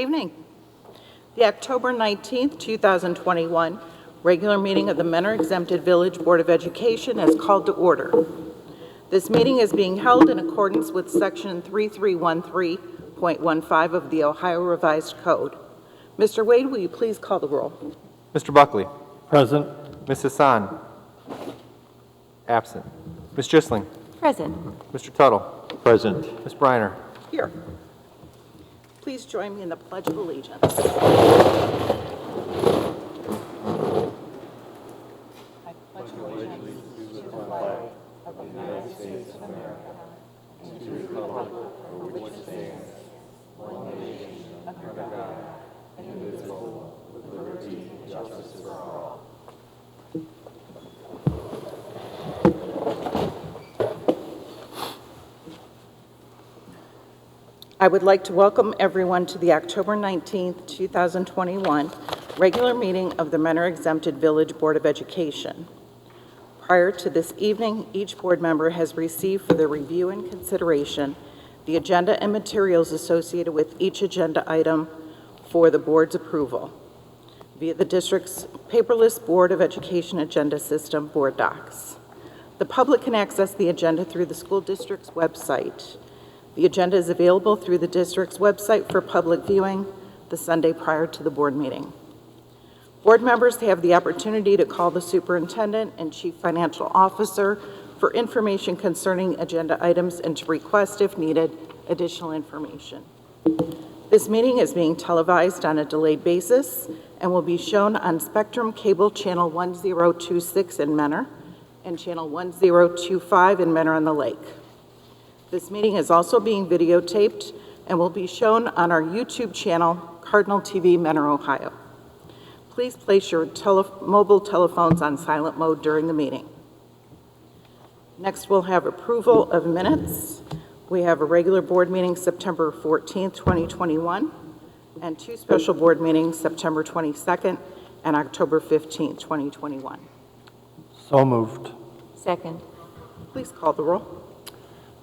evening. The October 19th, 2021 regular meeting of the Mentor Exempted Village Board of Education is called to order. This meeting is being held in accordance with Section 3313.15 of the Ohio Revised Code. Mr. Wade, will you please call the roll? Mr. Buckley. Present. Ms. Hassan. Absent. Ms. Jisling. Present. Mr. Tuttle. Present. Ms. Briner. Here. Please join me in the Pledge of Allegiance. I pledge allegiance to the flag of the United States of America and to the republic for which it stands, one nation, under God, indivisible, with liberty and justice for all. I would like to welcome everyone to the October 19th, 2021 regular meeting of the Mentor Exempted Village Board of Education. Prior to this evening, each board member has received for their review and consideration the agenda and materials associated with each agenda item for the board's approval via the district's paperless Board of Education agenda system, Board Docs. The public can access the agenda through the school district's website. The agenda is available through the district's website for public viewing the Sunday prior to the board meeting. Board members have the opportunity to call the superintendent and chief financial officer for information concerning agenda items and to request, if needed, additional information. This meeting is being televised on a delayed basis and will be shown on Spectrum Cable Channel 1026 in Mentor and Channel 1025 in Mentor on the Lake. This meeting is also being videotaped and will be shown on our YouTube channel, Cardinal TV, Mentor, Ohio. Please place your mobile telephones on silent mode during the meeting. Next, we'll have approval of minutes. We have a regular board meeting September 14th, 2021, and two special board meetings September 22nd and October 15th, 2021. So moved. Second. Please call the roll.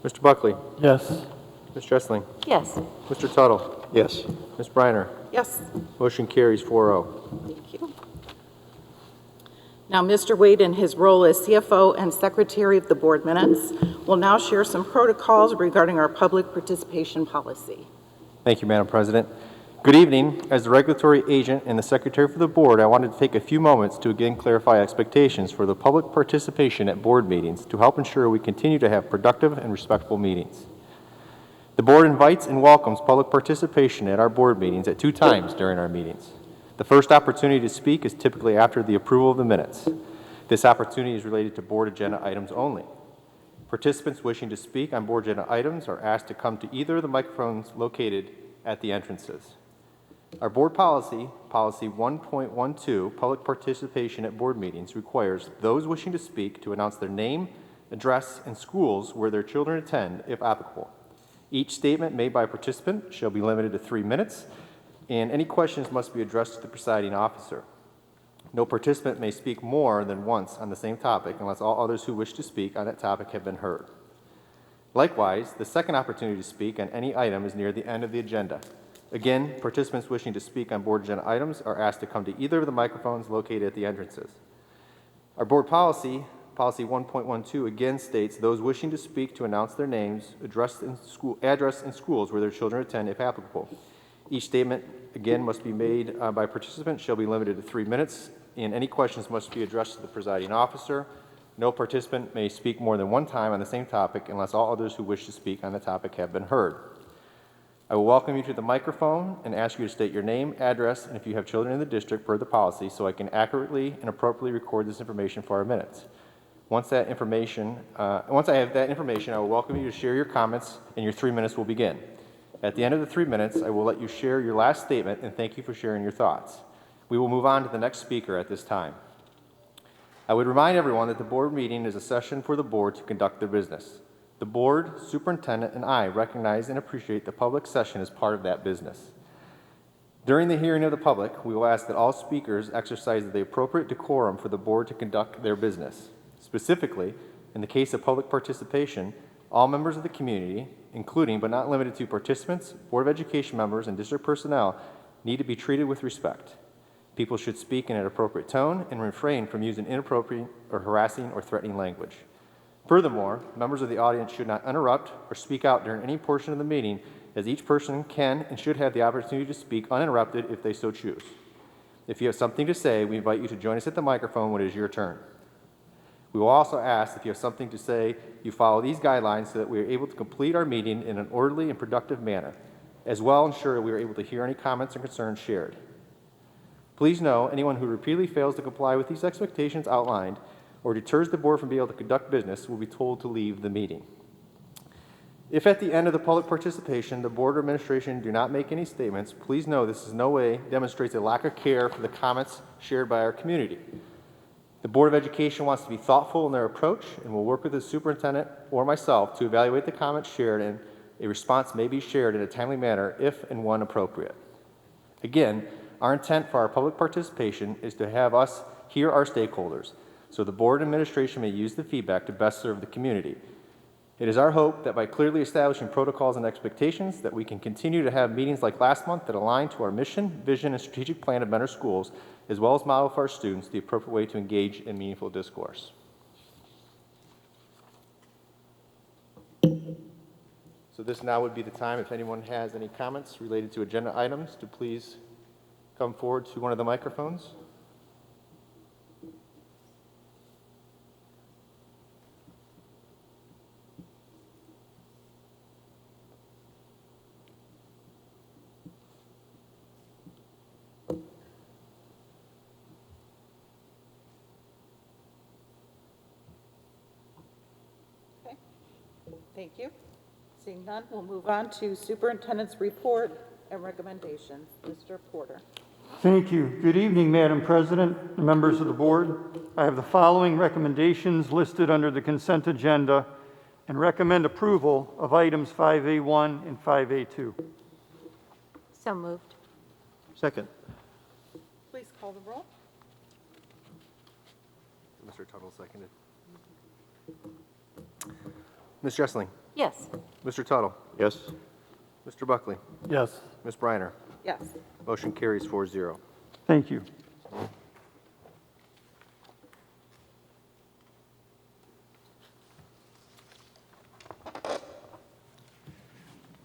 Mr. Buckley. Yes. Ms. Jisling. Yes. Mr. Tuttle. Yes. Ms. Briner. Yes. Motion carries 4-0. Thank you. Now, Mr. Wade, in his role as CFO and Secretary of the Board Minutes, will now share some protocols regarding our public participation policy. Thank you, Madam President. Good evening. As the regulatory agent and the Secretary for the Board, I wanted to take a few moments to again clarify expectations for the public participation at board meetings to help ensure we continue to have productive and respectful meetings. The Board invites and welcomes public participation at our board meetings at 2 times during our meetings. The first opportunity to speak is typically after the approval of the minutes. This opportunity is related to board agenda items only. Participants wishing to speak on board agenda items are asked to come to either of the microphones located at the entrances. Our board policy, Policy 1.12, public participation at board meetings, requires those wishing to speak to announce their name, address, and schools where their children attend, if applicable. Each statement made by a participant shall be limited to 3 minutes, and any questions must be addressed to the presiding officer. No participant may speak more than once on the same topic unless all others who wish to speak on that topic have been heard. Likewise, the second opportunity to speak on any item is near the end of the agenda. Again, participants wishing to speak on board agenda items are asked to come to either of the microphones located at the entrances. Our board policy, Policy 1.12, again states those wishing to speak to announce their names, address in schools where their children attend, if applicable. Each statement, again, must be made by participants, shall be limited to 3 minutes, and any questions must be addressed to the presiding officer. No participant may speak more than 1 time on the same topic unless all others who wish to speak on the topic have been heard. I will welcome you to the microphone and ask you to state your name, address, and if you have children in the district per the policy, so I can accurately and appropriately record this information for our minutes. Once I have that information, I will welcome you to share your comments, and your 3 minutes will begin. At the end of the 3 minutes, I will let you share your last statement and thank you for sharing your thoughts. We will move on to the next speaker at this time. I would remind everyone that the board meeting is a session for the board to conduct their business. The board, superintendent, and I recognize and appreciate the public session as part of that business. During the hearing of the public, we will ask that all speakers exercise the appropriate decorum for the board to conduct their business. Specifically, in the case of public participation, All members of the community, including but not limited to participants, Board of Education members, and district personnel, need to be treated with respect. People should speak in an appropriate tone and refrain from using inappropriate or harassing or threatening language. Furthermore, members of the audience should not interrupt or speak out during any portion of the meeting, as each person can and should have the opportunity to speak uninterrupted if they so choose. If you have something to say, we invite you to join us at the microphone when it is your turn. We will also ask if you have something to say, you follow these guidelines so that we are able to complete our meeting in an orderly and productive manner. As well, ensure we are able to hear any comments or concerns shared. Please know, anyone who repeatedly fails to comply with these expectations outlined or deters the board from being able to conduct business will be told to leave the meeting. If at the end of the public participation, the board or administration do not make any statements, please know this in no way demonstrates a lack of care for the comments shared by our community. The Board of Education wants to be thoughtful in their approach and will work with the superintendent or myself to evaluate the comments shared, and a response may be shared in a timely manner if and when appropriate. Again, our intent for our public participation is to have us hear our stakeholders, so the board and administration may use the feedback to best serve the community. It is our hope that by clearly establishing protocols and expectations that we can continue to have meetings like last month that align to our mission, vision, and strategic plan of Mentor Schools, as well as model for our students the appropriate way to engage in meaningful discourse. So this now would be the time, if anyone has any comments related to agenda items, to please come forward to one of the microphones. Okay, thank you. Seeing none, we'll move on to Superintendent's report and recommendations. Mr. Porter. Thank you. Good evening, Madam President and members of the board. I have the following recommendations listed under the consent agenda and recommend approval of items 5A1 and 5A2. So moved. Second. Please call the roll. Mr. Tuttle seconded. Ms. Jessling. Yes. Mr. Tuttle. Yes. Mr. Buckley. Yes. Ms. Briner. Yes. Motion carries 4-0. Thank you.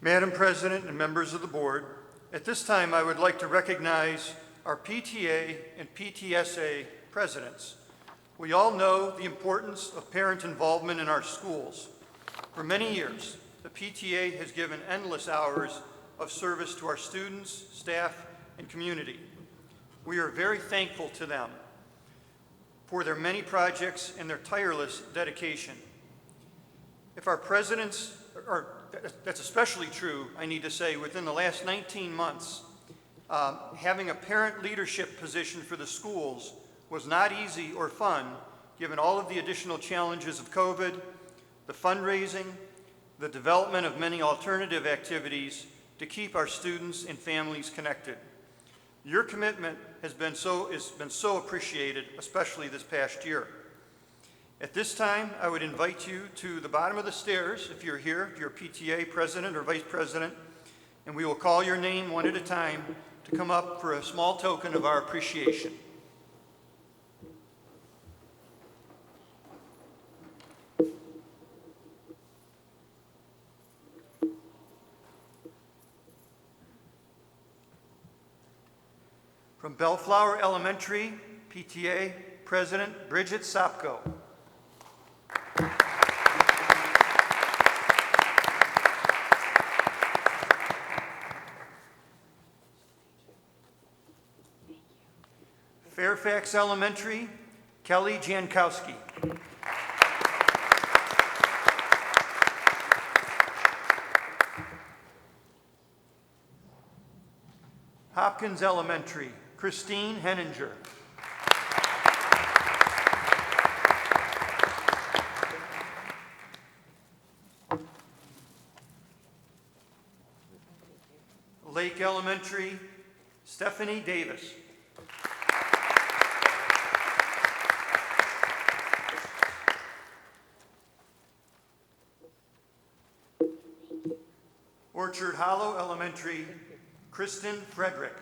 Madam President and members of the board, at this time I would like to recognize our PTA and PTSA presidents. We all know the importance of parent involvement in our schools. For many years, the PTA has given endless hours of service to our students, staff, and community. We are very thankful to them for their many projects and their tireless dedication. If our presidents, or that's especially true, I need to say, within the last 19 months, having a parent leadership position for the schools was not easy or fun, given all of the additional challenges of COVID, the fundraising, the development of many alternative activities to keep our students and families connected. Your commitment has been so appreciated, especially this past year. At this time, I would invite you to the bottom of the stairs, if you're here, if you're a PTA president or vice president, and we will call your name one at a time to come up for a small token of our appreciation. From Bellflower Elementary, PTA President Bridget Sopko. Fairfax Elementary, Kelly Jankowski. Hopkins Elementary, Christine Henninger. Lake Elementary, Stephanie Davis. Orchard Hollow Elementary, Kristen Frederick.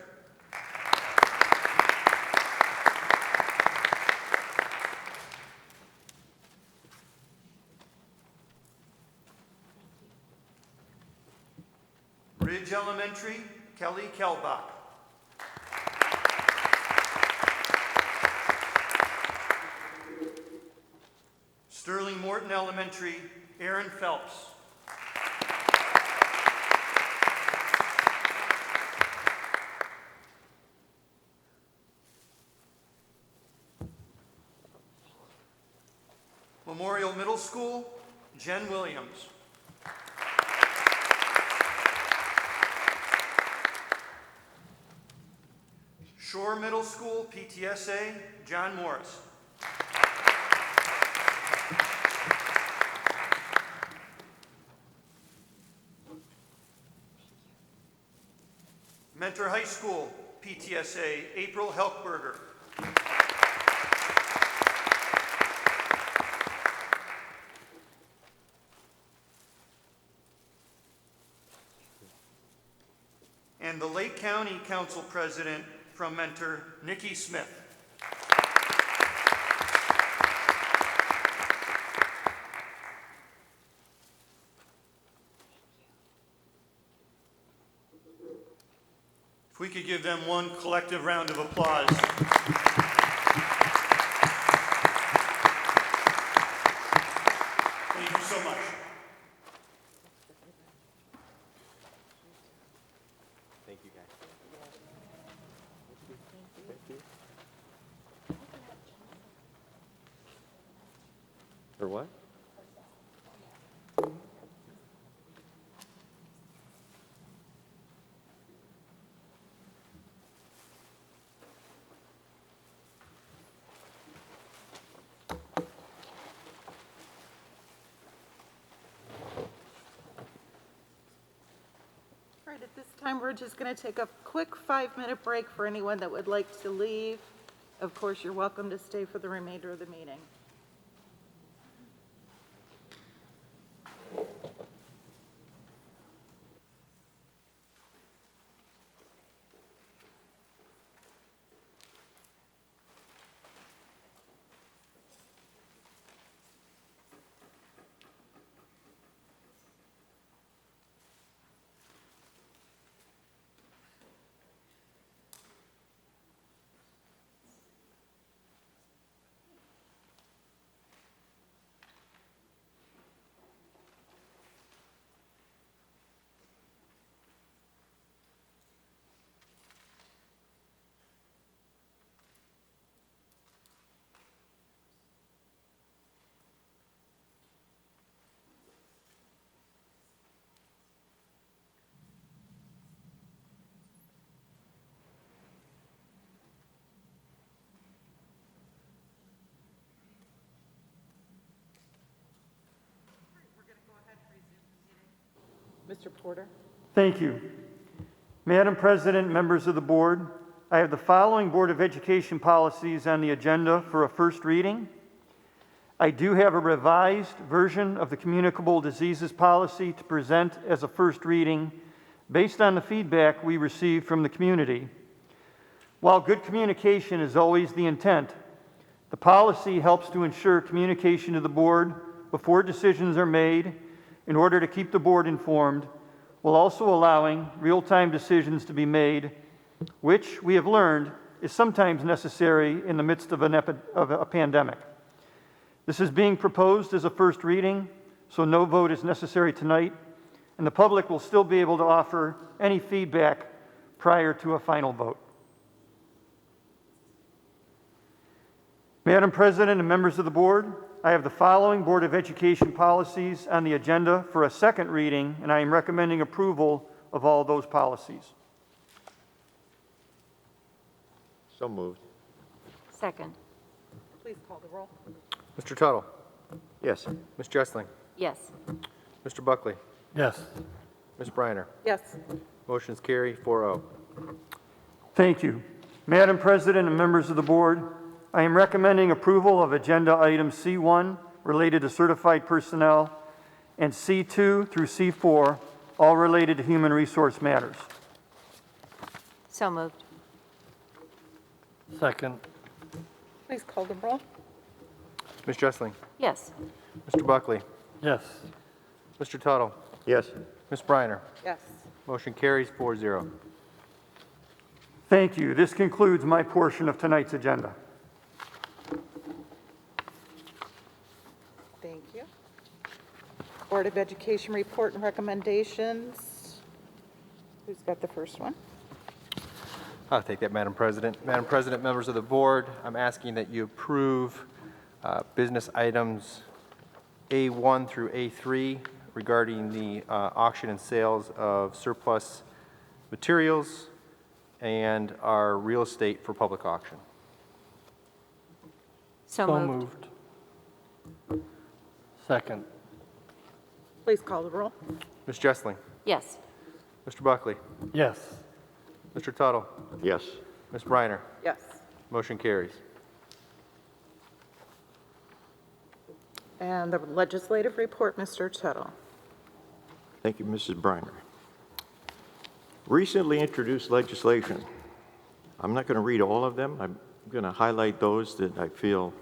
Ridge Elementary, Kelly Kelbach. Sterling Morton Elementary, Aaron Phelps. Memorial Middle School, Jen Williams. Shore Middle School, PTSA, John Morris. Mentor High School, PTSA, April Helkberger. And the Lake County Council President from Mentor, Nikki Smith. If we could give them one collective round of applause. Thank you so much. Thank you, guys. For what? All right, at this time, we're just going to take a quick 5-minute break for anyone that would like to leave. Of course, you're welcome to stay for the remainder of the meeting. Mr. Porter? Thank you. Madam President, members of the board, I have the following Board of Education policies on the agenda for a first reading. I do have a revised version of the communicable diseases policy to present as a first reading based on the feedback we received from the community. While good communication is always the intent, the policy helps to ensure communication to the board before decisions are made in order to keep the board informed, while also allowing real-time decisions to be made, which we have learned is sometimes necessary in the midst of a pandemic. This is being proposed as a first reading, so no vote is necessary tonight, and the public will still be able to offer any feedback prior to a final vote. Madam President and members of the board, I have the following Board of Education policies on the agenda for a second reading, and I am recommending approval of all those policies. So moved. Second. Please call the roll. Mr. Tuttle? Yes. Ms. Jessling? Yes. Mr. Buckley? Yes. Ms. Briner? Yes. Motion's carry 4-0. Thank you. Madam President and members of the board, I am recommending approval of agenda items C1 related to certified personnel and C2 through C4 all related to human resource matters. So moved. Second. Please call the roll. Ms. Jessling. Yes. Mr. Buckley. Yes. Mr. Tuttle. Yes. Ms. Briner. Yes. Motion carries 4-0. Thank you. This concludes my portion of tonight's agenda. Thank you. Board of Education report and recommendations. Who's got the first one? I'll take that, Madam President. Madam President, members of the board, I'm asking that you approve business items A1 through A3 regarding the auction and sales of surplus materials and our real estate for public auction. So moved. Second. Please call the roll. Ms. Jessling. Yes. Mr. Buckley. Yes. Mr. Tuttle. Yes. Ms. Briner. Yes. Motion carries. And the legislative report, Mr. Tuttle. Thank you, Mrs. Briner. Recently introduced legislation. I'm not going to read all of them. I'm going to highlight those that I feel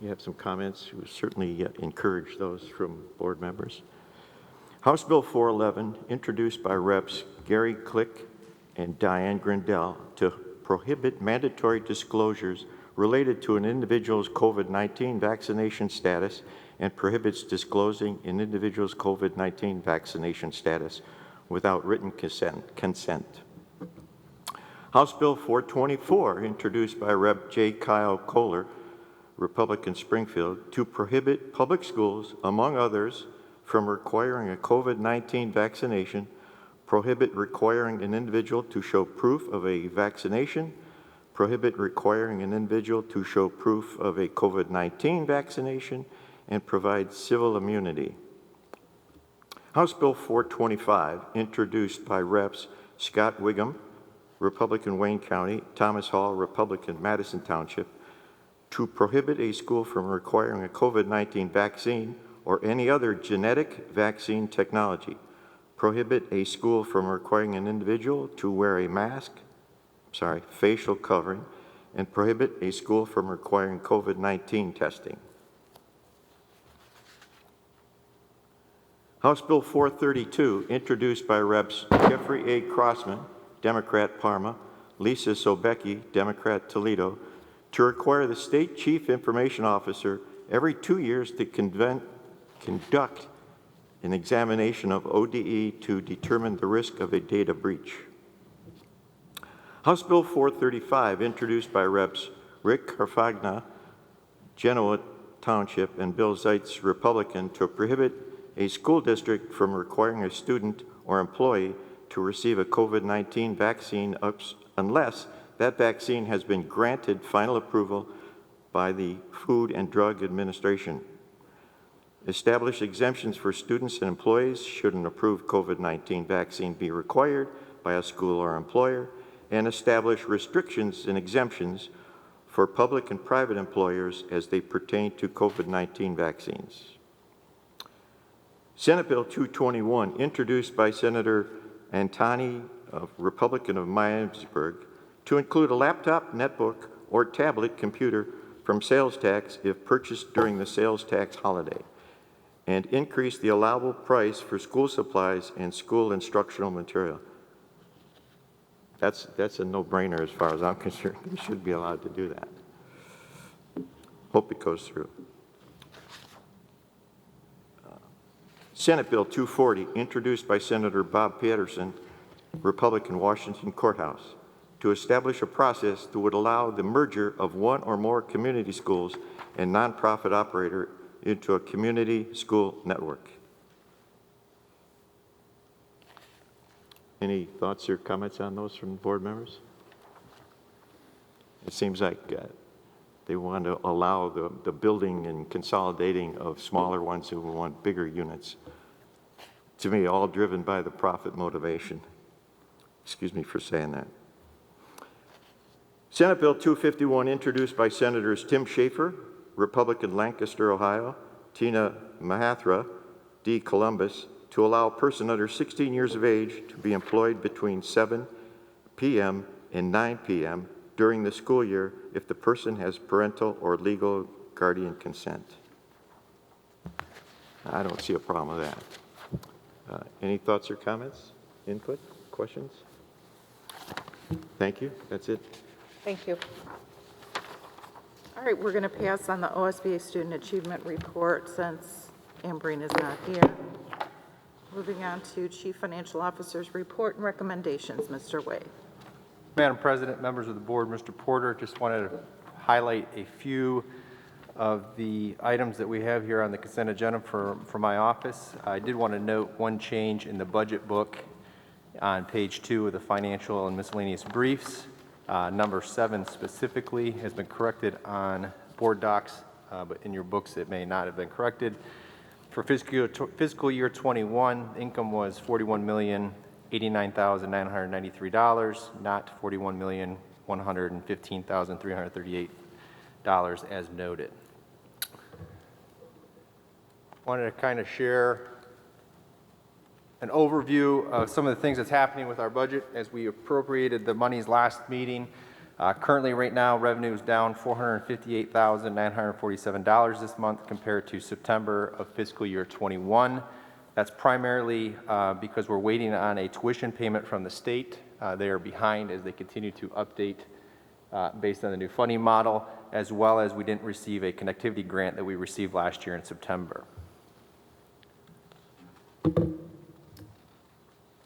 you have some comments. We certainly encourage those from board members. House Bill 411, introduced by Reps Gary Click and Diane Grindell, to prohibit mandatory disclosures related to an individual's COVID-19 vaccination status and prohibits disclosing an individual's COVID-19 vaccination status without written consent. House Bill 424, introduced by Rep. J. Kyle Kohler, Republican Springfield, to prohibit public schools, among others, from requiring a COVID-19 vaccination, prohibit requiring an individual to show proof of a vaccination, prohibit requiring an individual to show proof of a COVID-19 vaccination, and provide civil immunity. House Bill 425, introduced by Reps Scott Wiggum, Republican Wayne County, Thomas Hall, Republican Madison Township, to prohibit a school from requiring a COVID-19 vaccine or any other genetic vaccine technology, prohibit a school from requiring an individual to wear a facial covering, and prohibit a school from requiring COVID-19 testing. House Bill 432, introduced by Reps Jeffrey A. Crossman, Democrat Parma, Lisa Sobecki, Democrat Toledo, to require the State Chief Information Officer every 2 years to conduct an examination of ODE to determine the risk of a data breach. House Bill 435, introduced by Reps Rick Carfagna, Genoa Township, and Bill Zeitz, Republican, to prohibit a school district from requiring a student or employee to receive a COVID-19 vaccine unless that vaccine has been granted final approval by the Food and Drug Administration. Establish exemptions for students and employees should an approved COVID-19 vaccine be required by a school or employer, and establish restrictions and exemptions for public and private employers as they pertain to COVID-19 vaccines. Senate Bill 221, introduced by Senator Antoni, Republican of Miamisburg, to include a laptop, netbook, or tablet computer from sales tax if purchased during the sales tax holiday, and increase the allowable price for school supplies and school instructional material. That's a no-brainer as far as I'm concerned. You should be allowed to do that. Hope it goes through. Senate Bill 240, introduced by Senator Bob Patterson, Republican, Washington Courthouse, to establish a process that would allow the merger of one or more community schools and nonprofit operator into a community school network. Any thoughts or comments on those from board members? It seems like they want to allow the building and consolidating of smaller ones who want bigger units. To me, all driven by the profit motivation. Excuse me for saying that. Senate Bill 251, introduced by Senators Tim Schaefer, Republican Lancaster, Ohio, Tina Mahathra, D. Columbus, to allow a person under 16 years of age to be employed between 7 p.m. and 9 p.m. during the school year if the person has parental or legal guardian consent. I don't see a problem with that. Any thoughts or comments, input, questions? Thank you. That's it. Thank you. All right, we're going to pass on the OSBA Student Achievement Report since Ambreen is not here. Moving on to Chief Financial Officer's Report and Recommendations. Mr. Wade. Madam President, members of the board, Mr. Porter, just wanted to highlight a few of the items that we have here on the consent agenda for my office. I did want to note one change in the budget book on page 2 of the financial and miscellaneous briefs. Number 7 specifically has been corrected on board docs, but in your books it may not have been corrected. For fiscal year 21, income was $41,089,993, not $41,115,338 as noted. Wanted to kind of share an overview of some of the things that's happening with our budget as we appropriated the monies last meeting. Currently, right now, revenue is down $458,947 this month compared to September of fiscal year 21. That's primarily because we're waiting on a tuition payment from the state. They are behind as they continue to update based on the new funding model, as well as we didn't receive a connectivity grant that we received last year in September.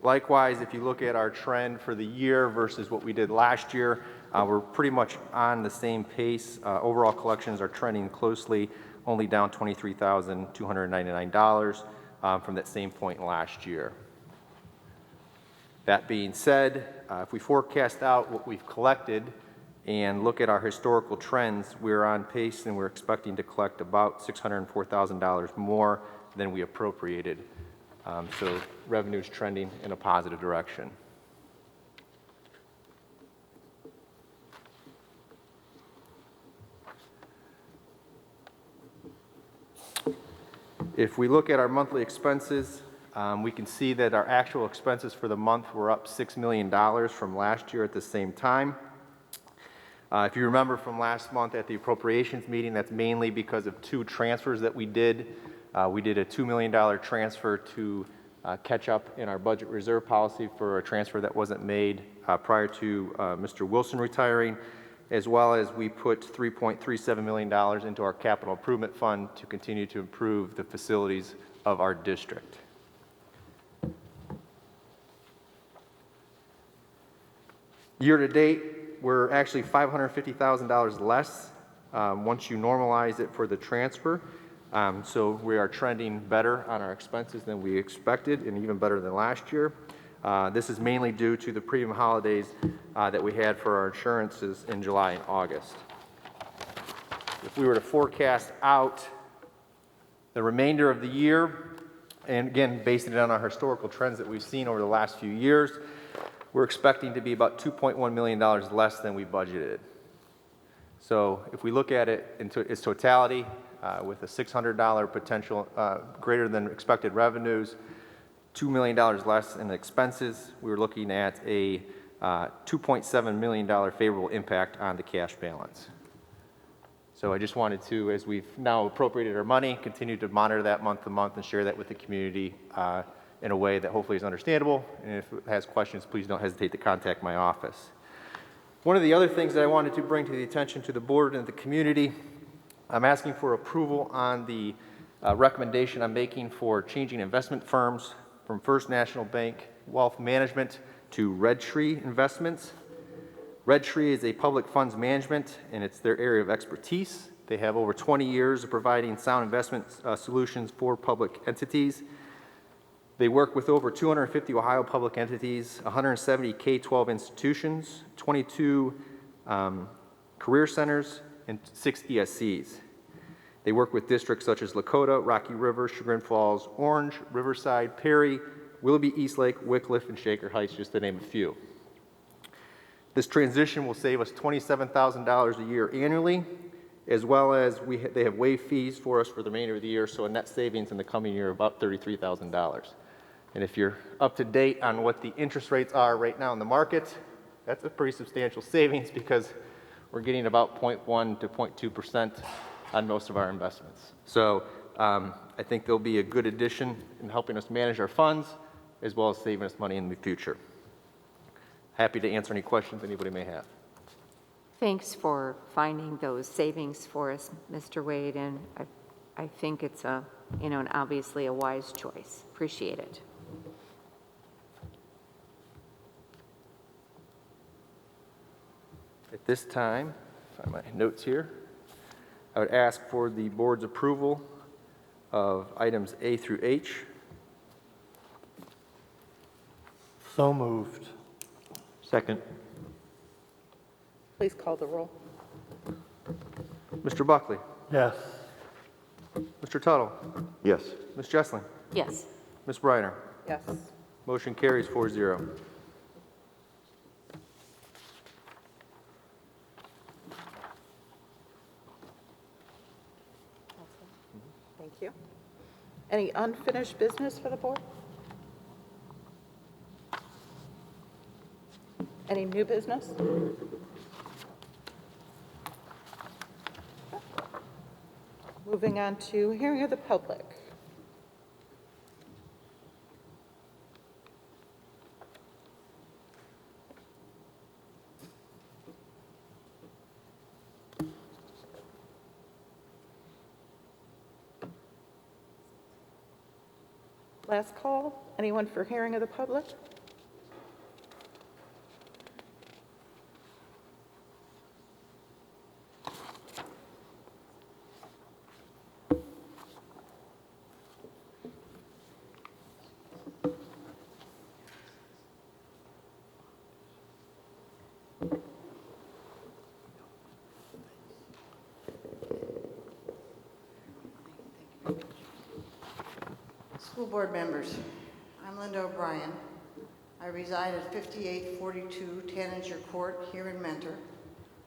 Likewise, if you look at our trend for the year versus what we did last year, we're pretty much on the same pace. Overall collections are trending closely, only down $23,299 from that same point last year. That being said, if we forecast out what we've collected and look at our historical trends, we're on pace and we're expecting to collect about $604,000 more than we appropriated. So revenue's trending in a positive direction. If we look at our monthly expenses, we can see that our actual expenses for the month were up $6 million from last year at the same time. If you remember from last month at the appropriations meeting, that's mainly because of 2 transfers that we did. We did a $2 million transfer to catch up in our budget reserve policy for a transfer that wasn't made prior to Mr. Wilson retiring, as well as we put $3.37 million into our capital improvement fund to continue to improve the facilities of our district. Year to date, we're actually $550,000 less once you normalize it for the transfer. So we are trending better on our expenses than we expected and even better than last year. This is mainly due to the premium holidays that we had for our insurances in July and August. If we were to forecast out the remainder of the year, and again, basing it on our historical trends that we've seen over the last few years, we're expecting to be about $2.1 million less than we budgeted. So if we look at it in its totality, with a $600 potential greater than expected revenues, $2 million less in expenses, we were looking at a $2.7 million favorable impact on the cash balance. So I just wanted to, as we've now appropriated our money, continue to monitor that month to month and share that with the community in a way that hopefully is understandable. And if it has questions, please don't hesitate to contact my office. One of the other things that I wanted to bring to the attention to the board and the community, I'm asking for approval on the recommendation I'm making for changing investment firms from First National Bank Wealth Management to Red Tree Investments. Red Tree is a public funds management, and it's their area of expertise. They have over 20 years of providing sound investment solutions for public entities. They work with over 250 Ohio public entities, 170 K-12 institutions, 22 career centers, and 6 ESCs. They work with districts such as Lakota, Rocky River, Chagrin Falls, Orange, Riverside, Perry, Willoughby, Eastlake, Wickliffe, and Shaker Heights, just to name a few. This transition will save us $27,000 a year annually, as well as they have waived fees for us for the remainder of the year, so a net savings in the coming year of about $33,000. And if you're up to date on what the interest rates are right now in the market, that's a pretty substantial savings because we're getting about 0.1 to 0.2% on most of our investments. So I think they'll be a good addition in helping us manage our funds as well as saving us money in the future. Happy to answer any questions anybody may have. Thanks for finding those savings for us, Mr. Wade, and I think it's and obviously a wise choice. Appreciate it. At this time, find my notes here, I would ask for the board's approval of items A through H. So moved. Second. Please call the roll. Mr. Buckley, Yes. Mr. Tuttle, Yes. Ms. Jessling, Yes. Ms. Briner. Yes. Motion carries 4-0. Thank you. Any unfinished business for the board? Any new business? Moving on to hearing of the public. Last call. Anyone for hearing of the public? School board members, I'm Linda O'Brien. I reside at 5842 Tanninger Court here in Mentor.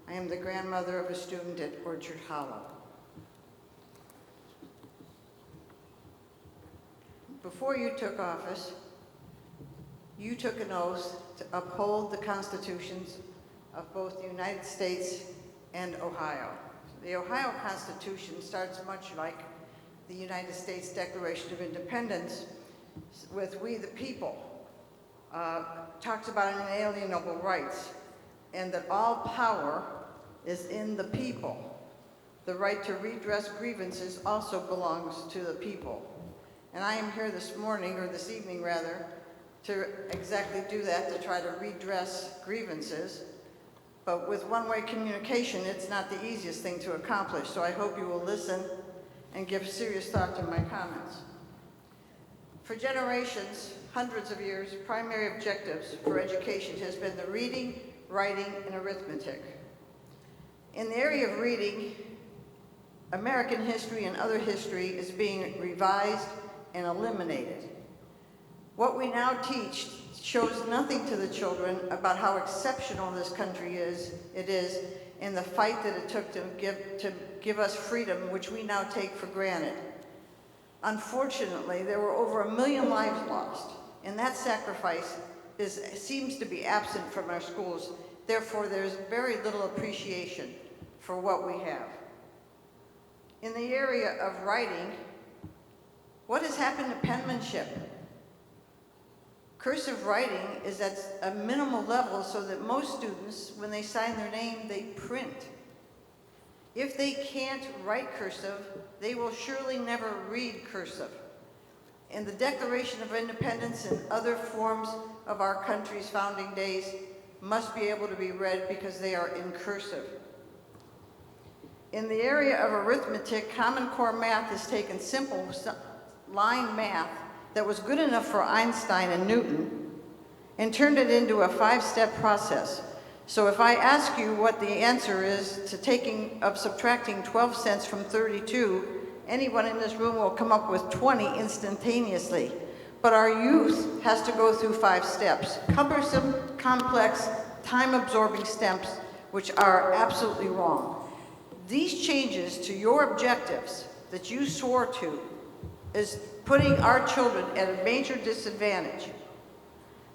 I am the grandmother of a student at Orchard Hollow. Before you took office, you took an oath to uphold the constitutions of both the United States and Ohio. The Ohio Constitution starts much like the United States Declaration of Independence with "we the people," talks about inalienable rights and that all power is in the people. The right to redress grievances also belongs to the people. And I am here this morning, or this evening rather, to exactly do that, to try to redress grievances. But with one-way communication, it's not the easiest thing to accomplish. So I hope you will listen and give serious thought to my comments. For generations, hundreds of years, primary objectives for education has been the reading, writing, and arithmetic. In the area of reading, American history and other history is being revised and eliminated. What we now teach shows nothing to the children about how exceptional this country is, in the fight that it took to give us freedom, which we now take for granted. Unfortunately, there were over 1 million lives lost, and that sacrifice seems to be absent from our schools. Therefore, there's very little appreciation for what we have. In the area of writing, what has happened to penmanship? Cursive writing is at a minimal level so that most students, when they sign their name, they print. If they can't write cursive, they will surely never read cursive. And the Declaration of Independence and other forms of our country's founding days must be able to be read because they are in cursive. In the area of arithmetic, Common Core math has taken simple line math that was good enough for Einstein and Newton and turned it into a 5-step process. So if I ask you what the answer is to subtracting 12 cents from 32, anyone in this room will come up with 20 instantaneously. But our youth has to go through 5 steps, cumbersome, complex, time-absorbing steps, which are absolutely wrong. These changes to your objectives that you swore to is putting our children at a major disadvantage.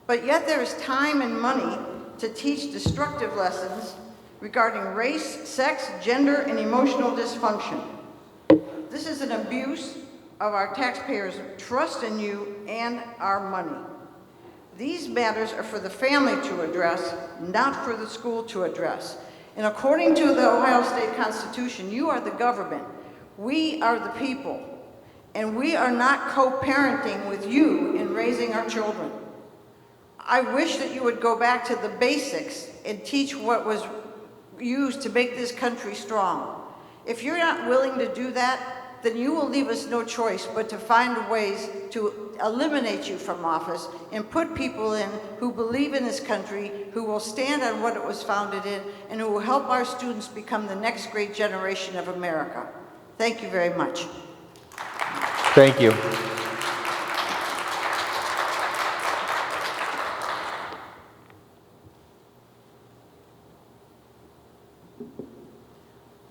But yet there is time and money to teach destructive lessons regarding race, sex, gender, and emotional dysfunction. This is an abuse of our taxpayers' trust in you and our money. These matters are for the family to address, not for the school to address. And according to the Ohio State Constitution, you are the government. We are the people. And we are not co-parenting with you in raising our children. I wish that you would go back to the basics and teach what was used to make this country strong. If you're not willing to do that, then you will leave us no choice but to find ways to eliminate you from office and put people in who believe in this country, who will stand on what it was founded in, and who will help our students become the next great generation of America. Thank you very much. Thank you.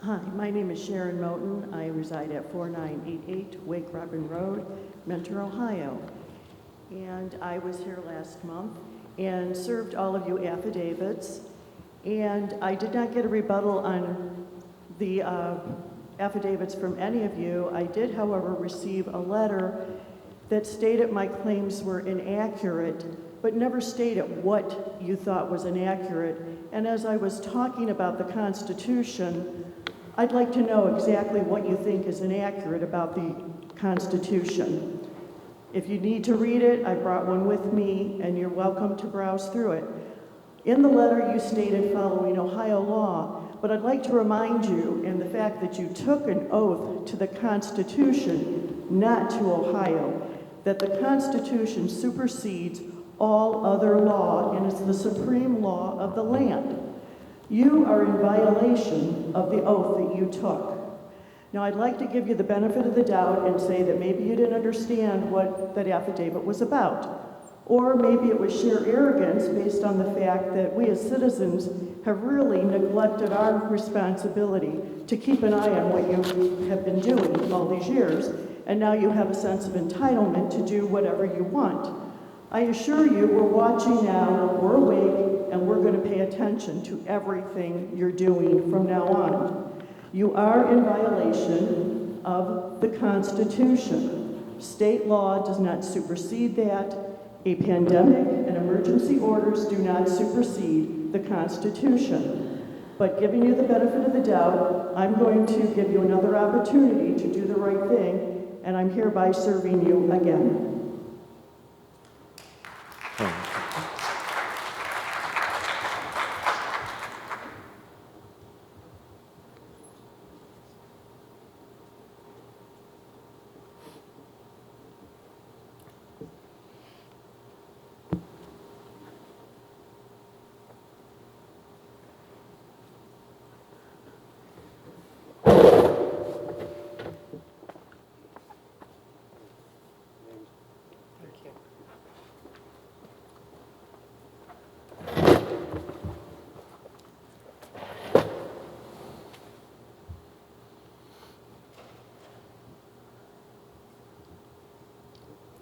Hi, my name is Sharon Moten. I reside at 4988 Wake Robin Road, Mentor, Ohio. And I was here last month and served all of you affidavits. And I did not get a rebuttal on the affidavits from any of you. I did, however, receive a letter that stated my claims were inaccurate, but never stated what you thought was inaccurate. And as I was talking about the Constitution, I'd like to know exactly what you think is inaccurate about the Constitution. If you need to read it, I brought one with me, and you're welcome to browse through it. In the letter, you stated following Ohio law, but I'd like to remind you, in the fact that you took an oath to the Constitution, not to Ohio, that the Constitution supersedes all other law and is the supreme law of the land. You are in violation of the oath that you took. Now, I'd like to give you the benefit of the doubt and say that maybe you didn't understand what that affidavit was about. Or maybe it was sheer arrogance based on the fact that we as citizens have really neglected our responsibility to keep an eye on what you have been doing all these years, and now you have a sense of entitlement to do whatever you want. I assure you, we're watching now, we're awake, and we're going to pay attention to everything you're doing from now on. You are in violation of the Constitution. State law does not supersede that. A pandemic and emergency orders do not supersede the Constitution. But giving you the benefit of the doubt, I'm going to give you another opportunity to do the right thing, and I'm hereby serving you again.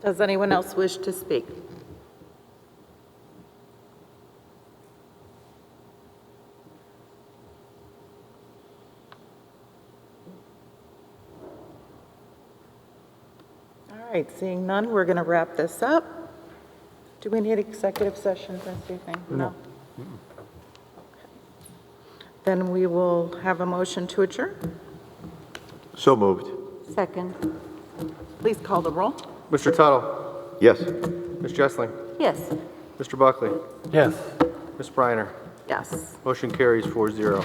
Does anyone else wish to speak? All right, seeing none, we're going to wrap this up. Do we need executive sessions this evening? No. Then we will have a motion to adjourn. So moved. Second. Please call the roll. Mr. Tuttle. Yes. Ms. Jessling. Yes. Mr. Buckley. Yes. Ms. Briner. Yes. Motion carries 4-0.